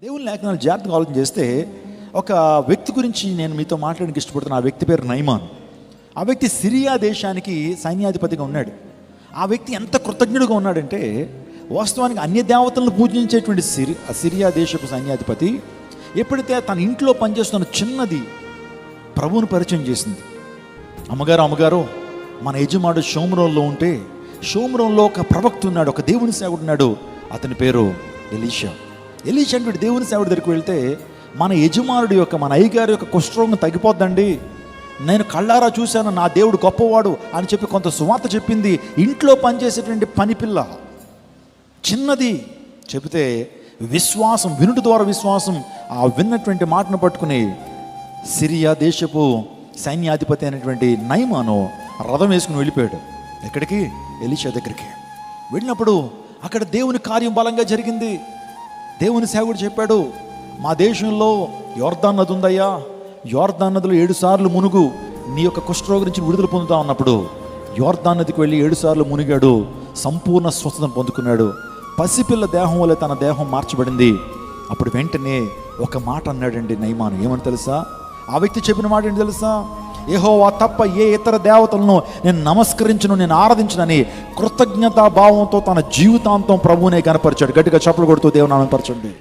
దేవుని లేఖనాలు జాగ్రత్తగా ఆలోచన చేస్తే ఒక వ్యక్తి గురించి నేను మీతో మాట్లాడడానికి ఇష్టపడుతున్నా. ఆ వ్యక్తి పేరు నయమాన్. ఆ వ్యక్తి సిరియా దేశానికి సైన్యాధిపతిగా ఉన్నాడు. ఆ వ్యక్తి ఎంత కృతజ్ఞుడిగా ఉన్నాడంటే, వాస్తవానికి అన్య దేవతలను పూజించేటువంటి సిరియా దేశపు సైన్యాధిపతి ఎప్పుడైతే తన ఇంట్లో పనిచేస్తున్న చిన్నది ప్రభువును పరిచయం చేసింది. అమ్మగారు మన యజమాడు షోమ్రోన్లో ఉంటే, షోమ్రోన్లో ఒక ప్రవక్త ఉన్నాడు, ఒక దేవుని సేవకుడు ఉన్నాడు, అతని పేరు ఎలీషా అంటే దేవుని సేవకుడి దగ్గరికి వెళ్తే మన యజమానుడి యొక్క, మన అయ్యగారి యొక్క కుష్ఠరోగం తగ్గిపోద్దండి, నేను కళ్ళారా చూశాను, నా దేవుడు గొప్పవాడు అని చెప్పి కొంత సువార్త చెప్పింది. ఇంట్లో పనిచేసేటువంటి పనిపిల్ల చిన్నది చెబితే విశ్వాసం, వినుట ద్వారా విశ్వాసం, ఆ విన్నటువంటి మాటను పట్టుకుని సిరియా దేశపు సైన్యాధిపతి అయినటువంటి నయమాను రథం వేసుకుని వెళ్ళిపోయాడు. ఎక్కడికి? ఎలీషా దగ్గరికి. వెళ్ళినప్పుడు అక్కడ దేవుని కార్యం బలంగా జరిగింది. దేవుని సేవకుడు చెప్పాడు, మా దేశంలో యోర్దాన్ నది ఉందయ్యా, యోర్దాన్ నదిలో 7 సార్లు మునుగు, నీ యొక్క కుష్ఠరోగం నుంచి విడుదల పొందుతా ఉన్నప్పుడు యోర్దాన్ నదికి వెళ్ళి 7 సార్లు మునిగాడు, సంపూర్ణ స్వస్థతను పొందుకున్నాడు. పసిపిల్ల దేహం వల్ల తన దేహం మార్చబడింది. అప్పుడు వెంటనే ఒక మాట అన్నాడండి నయమాను. ఏమని తెలుసా? ఆ వ్యక్తి చెప్పిన మాట ఏంటి తెలుసా? యెహోవా తప్ప ఏ ఇతర దేవతలను నేను నమస్కరించను, నేను ఆరాధించనని కృతజ్ఞతా భావంతో తన జీవితాంతం ప్రభువునే కనపరిచాడు. గట్టిగా చప్పలు కొడుతూ దేవుని నామం పరచండి.